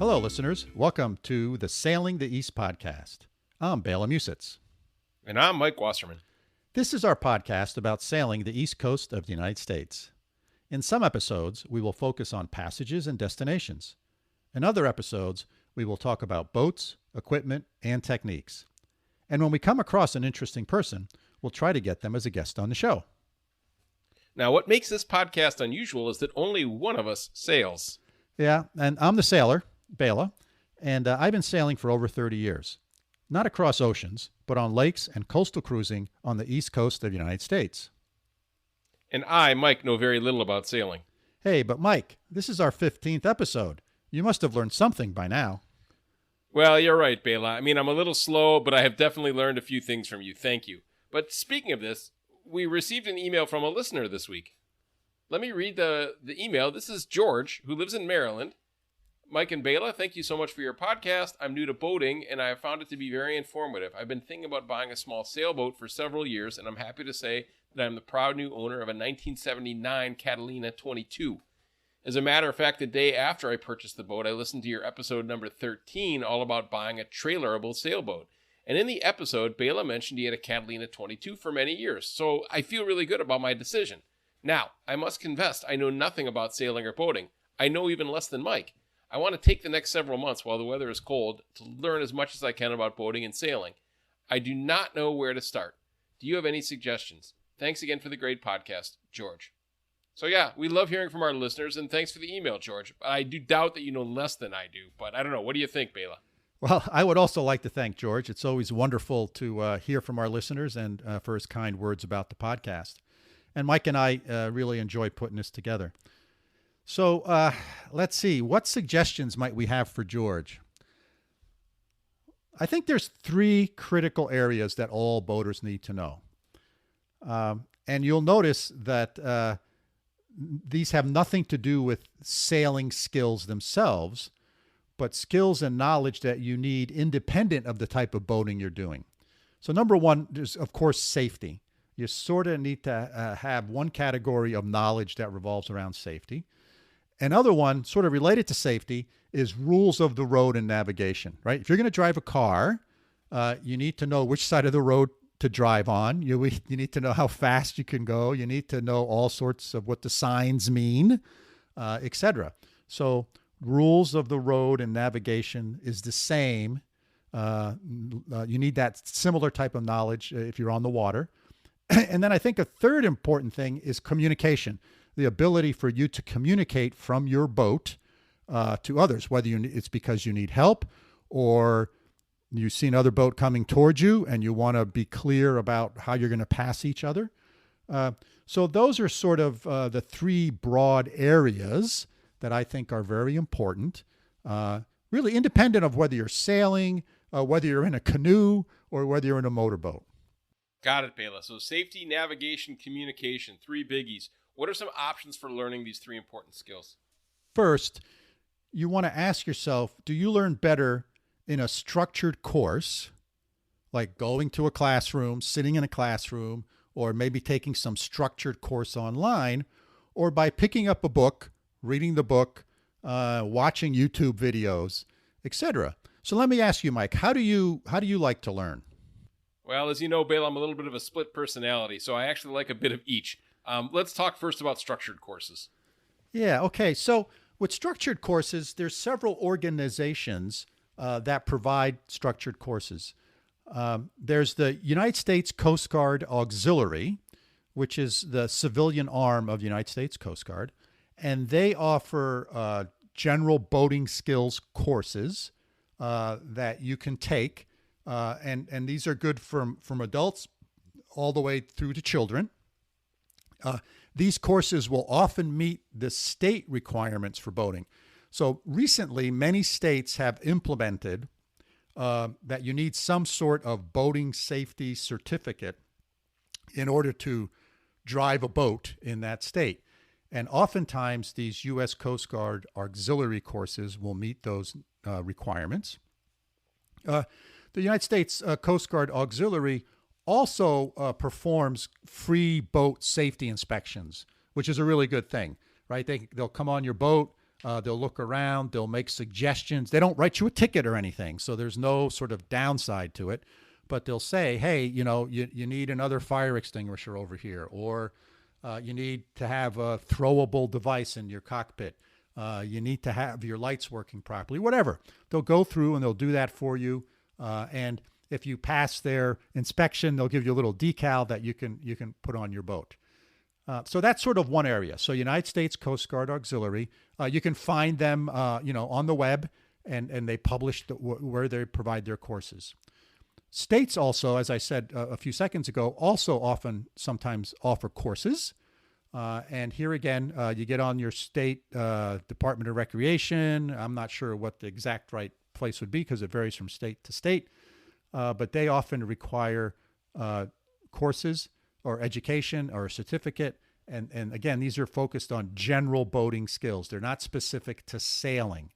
Hello, listeners. Welcome to the Sailing the East podcast. I'm Bela. And I'm Mike Wasserman. This is our podcast about sailing the east coast of the United States. In some episodes, we will focus on passages and destinations. In other episodes, we will talk about boats, equipment, and techniques. And when we come across an interesting person, we'll try to get them as a guest on the show. Now, what makes this podcast unusual is that only one of us sails. Yeah, and I'm the sailor, Bela, and I've been sailing for over 30 years. Not across oceans, but on lakes and coastal cruising on the east coast of the United States. And I, Mike, know very little about sailing. Hey, but Mike, this is our 15th episode. You must have learned something by now. Well, you're right, Bela. I mean, I'm a little slow, but I have definitely learned a few things from you. Thank you. But speaking of this, we received an email from a listener this week. Let me read the email. This is George, who lives in Maryland. Mike and Bela, thank you so much for your podcast. I'm new to boating, and I have found it to be very informative. I've been thinking about buying a small sailboat for several years, and I'm happy to say that I'm the proud new owner of a 1979 Catalina 22. As a matter of fact, the day after I purchased the boat, I listened to your episode number 13, all about buying a trailerable sailboat. And in the episode, Bela mentioned he had a Catalina 22 for many years, so I feel really good about my decision. Now, I must confess, I know nothing about sailing or boating. I know even less than Mike. I want to take the next several months while the weather is cold to learn as much as I can about boating and sailing. I do not know where to start. Do you have any suggestions? Thanks again for the great podcast, George. So yeah, we love hearing from our listeners, and thanks for the email, George. I do doubt that you know less than I do, but I don't know. What do you think, Bela? Well, I would also like to thank George. It's always wonderful to hear from our listeners and for his kind words about the podcast. And Mike and I really enjoy putting this together. So let's see. What suggestions might we have for George? I think there's three critical areas that all boaters need to know. And you'll notice that these have nothing to do with sailing skills themselves, but skills and knowledge that you need independent of the type of boating you're doing. So number one, there's, of course, safety. You sort of need to have one category of knowledge that revolves around safety. Another one, sort of related to safety, is rules of the road and navigation, right? If you're going to drive a car, you need to know which side of the road to drive on. You need to know how fast you can go. You need to know all sorts of what the signs mean, etc. So rules of the road and navigation is the same. You need that similar type of knowledge if you're on the water. And then I think a third important thing is communication, the ability for you to communicate from your boat to others, whether it's because you need help or you see another boat coming towards you and you want to be clear about how you're going to pass each other. So those are sort of the three broad areas that I think are very important, really independent of whether you're sailing, whether you're in a canoe, or whether you're in a motorboat. Got it, Bela. So safety, navigation, communication, three biggies. What are some options for learning these three important skills? First, you want to ask yourself, do you learn better in a structured course, like going to a classroom, sitting in a classroom, or maybe taking some structured course online, or by picking up a book, reading the book, watching YouTube videos, etc.? So let me ask you, Mike, how do you like to learn? Well, as you know, Bela, I'm a little bit of a split personality, so I actually like a bit of each. Let's talk first about structured courses. Yeah, okay. So with structured courses, there's several organizations that provide structured courses. There's the United States Coast Guard Auxiliary, which is the civilian arm of the United States Coast Guard, and they offer general boating skills courses that you can take, and these are good from adults all the way through to children. These courses will often meet the state requirements for boating. So recently, many states have implemented that you need some sort of boating safety certificate in order to drive a boat in that state. And oftentimes, these U.S. Coast Guard auxiliary courses will meet those requirements. The United States Coast Guard Auxiliary also performs free boat safety inspections, which is a really good thing, right? They'll come on your boat, They'll look around. They'll make suggestions. They don't write you a ticket or anything, so there's no sort of downside to it. But they'll say, hey, you need another fire extinguisher over here, or you need to have a throwable device in your cockpit. You need to have your lights working properly, whatever. They'll go through and they'll do that for you. And if you pass their inspection, they'll give you a little decal that you can put on your boat. So that's sort of one area. So United States Coast Guard Auxiliary, you can find them, on the web, and they publish where they provide their courses. States also, as I said a few seconds ago, also sometimes offer courses. And here again, you get on your state Department of Recreation. I'm not sure what the exact right place would be because it varies from state to state. But they often require courses or education or a certificate. And again, these are focused on general boating skills. They're not specific to sailing.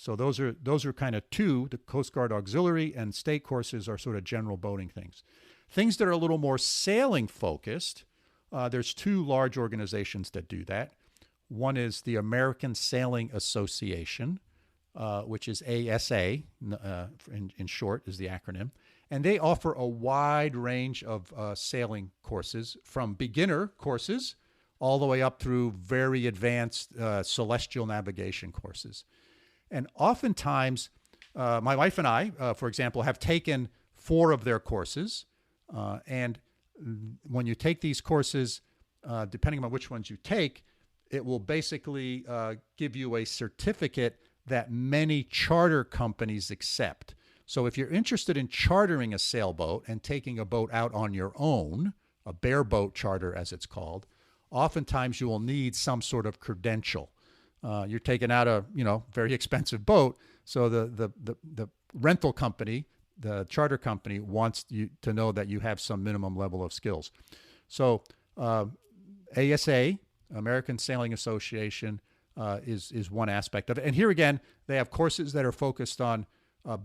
So those are kind of two. The Coast Guard Auxiliary and state courses are sort of general boating things. Things that are a little more sailing focused, there's two large organizations that do that. One is the American Sailing Association, which is ASA, in short is the acronym. And they offer a wide range of sailing courses, from beginner courses all the way up through very advanced celestial navigation courses. And oftentimes, my wife and I, for example, have taken 4 of their courses. And when you take these courses, depending on which ones you take, it will basically give you a certificate that many charter companies accept. So if you're interested in chartering a sailboat and taking a boat out on your own, a bareboat charter as it's called, oftentimes you will need some sort of credential. You're taking out a very expensive boat, so the rental company, the charter company, wants you to know that you have some minimum level of skills. So ASA, American Sailing Association, is one aspect of it. And here again, they have courses that are focused on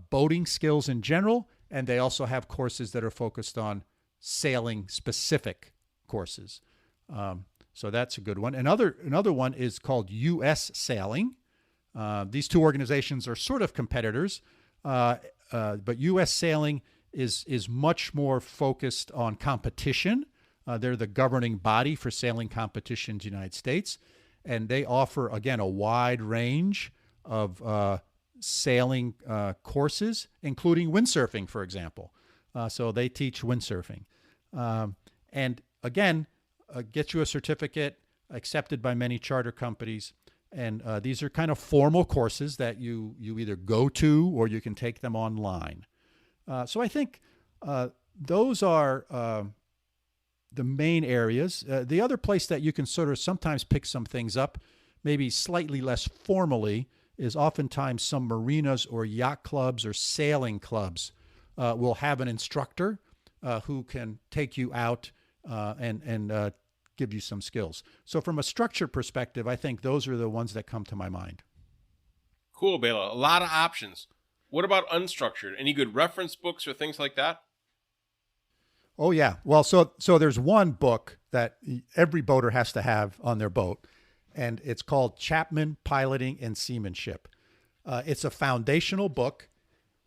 boating skills in general, and they also have courses that are focused on sailing specific courses. So that's a good one. Another one is called U.S. Sailing. These two organizations are sort of competitors, but U.S. Sailing is much more focused on competition. They're the governing body for sailing competitions in the United States, and they offer, again, a wide range of sailing courses, including windsurfing, for example. So they teach windsurfing. And again, get you a certificate accepted by many charter companies. And these are kind of formal courses that you either go to or you can take them online. So I think those are the main areas. The other place that you can sort of sometimes pick some things up, maybe slightly less formally, is oftentimes some marinas or yacht clubs or sailing clubs will have an instructor who can take you out and give you some skills. So from a structure perspective, I think those are the ones that come to my mind. Cool, Bela. A lot of options. What about unstructured? Any good reference books or things like that? Oh, yeah. Well, so there's one book that every boater has to have on their boat, and it's called Chapman Piloting and Seamanship. It's a foundational book.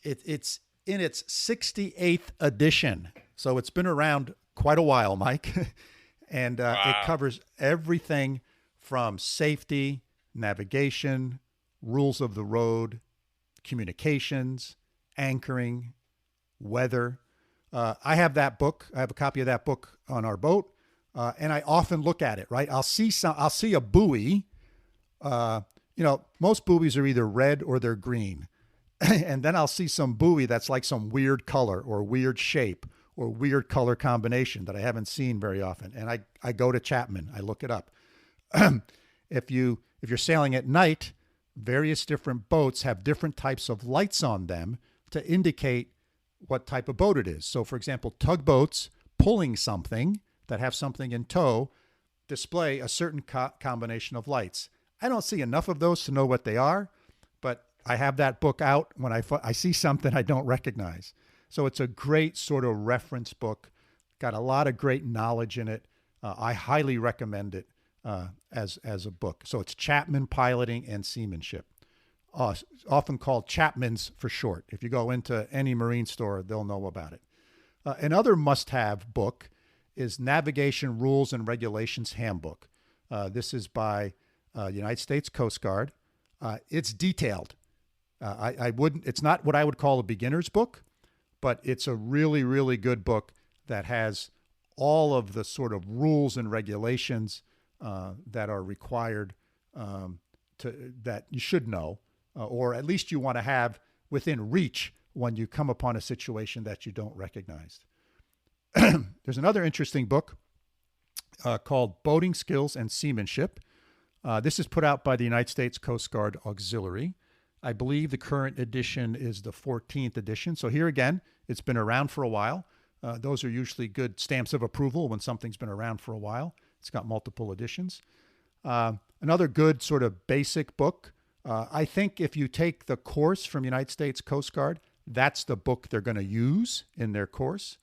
It's in its 68th edition, so it's been around quite a while, Mike. And Wow. It covers everything from safety, navigation, rules of the road, communications, anchoring, weather. I have that book. I have a copy of that book on our boat, and I often look at it. Right, I'll see a buoy. Most buoys are either red or they're green, and then I'll see some buoy that's like some weird color or weird shape or weird color combination that I haven't seen very often. And I go to Chapman, I look it up. If you're sailing at night, various different boats have different types of lights on them to indicate what type of boat it is. So for example, tugboats pulling something that have something in tow display a certain combination of lights. I don't see enough of those to know what they are, but I have that book out when I see something I don't recognize. So it's a great sort of reference book, got a lot of great knowledge in it. I highly recommend it. as a book. So it's Chapman Piloting and Seamanship, often called Chapman's for short. If you go into any marine store, they'll know about it. Another must-have book is Navigation Rules and Regulations Handbook. This is by United States Coast Guard. It's detailed. I wouldn't. It's not what I would call a beginner's book, but it's a really, really good book that has all of the sort of rules and regulations that are required that you should know, or at least you want to have within reach when you come upon a situation that you don't recognize. There's another interesting book called Boating Skills and Seamanship. This is put out by the United States Coast Guard Auxiliary. I believe the current edition is the 14th edition. So here again, it's been around for a while. Those are usually good stamps of approval when something's been around for a while. It's got multiple editions. Another good sort of basic book. I think if you take the course from United States Coast Guard, that's the book they're going to use in their course.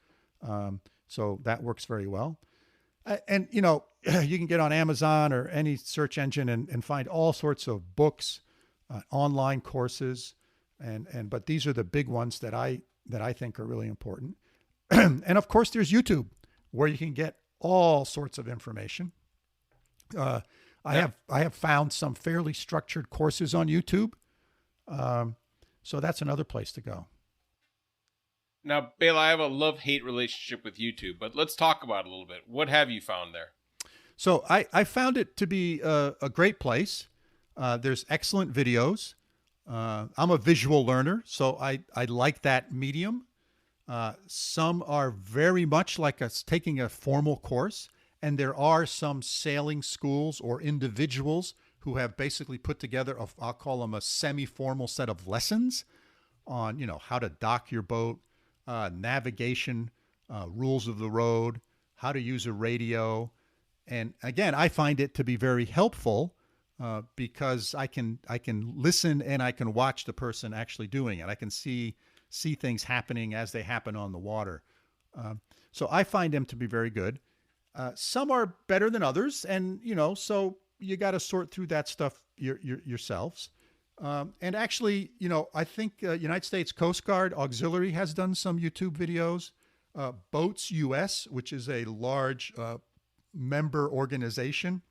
So that works very well. And, you know, you can get on Amazon or any search engine and find all sorts of books, online courses, but these are the big ones that I think are really important. And of course, there's YouTube, where you can get all sorts of information. I have found some fairly structured courses on YouTube, so that's another place to go. Now, Bela, I have a love-hate relationship with YouTube, but let's talk about it a little bit. What have you found there? So I found it to be a great place. There's excellent videos. I'm a visual learner, so I like that medium. Some are very much like us taking a formal course, and there are some sailing schools or individuals who have basically put together, I'll call them a semi-formal set of lessons on, you know, how to dock your boat, navigation, rules of the road, how to use a radio. And again, I find it to be very helpful because I can listen and I can watch the person actually doing it. I can see things happening as they happen on the water. So I find them to be very good. Some are better than others, and you know, so you got to sort through that stuff yourselves. And actually, you know, I think United States Coast Guard Auxiliary has done some YouTube videos. Boats US, which is a large member organization,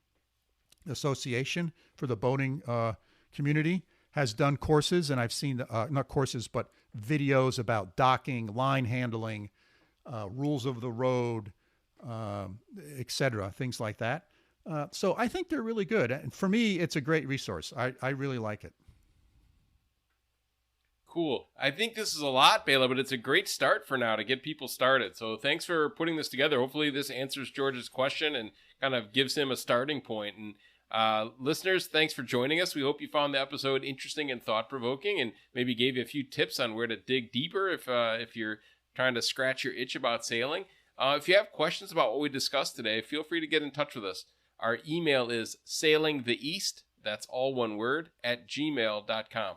association for the boating community, has done courses, and I've seen not courses but videos about docking, line handling, rules of the road, etc., things like that. So I think they're really good, and for me, it's a great resource. I really like it. Cool. I think this is a lot, Bela, but it's a great start for now to get people started. So thanks for putting this together. Hopefully this answers George's question and kind of gives him a starting point. And listeners, thanks for joining us. We hope you found the episode interesting and thought-provoking, and maybe gave you a few tips on where to dig deeper if you're trying to scratch your itch about sailing. If you have questions about what we discussed today, feel free to get in touch with us. Our email is sailingtheeast, that's all one word, @gmail.com.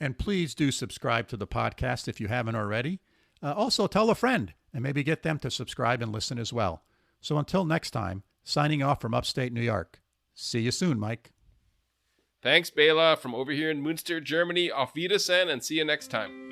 And please do subscribe to the podcast if you haven't already. Also, tell a friend and maybe get them to subscribe and listen as well. So until next time, signing off from upstate New York. See you soon, Mike. Thanks, Bela, from over here in Münster, Germany. Auf Wiedersehen, and see you next time.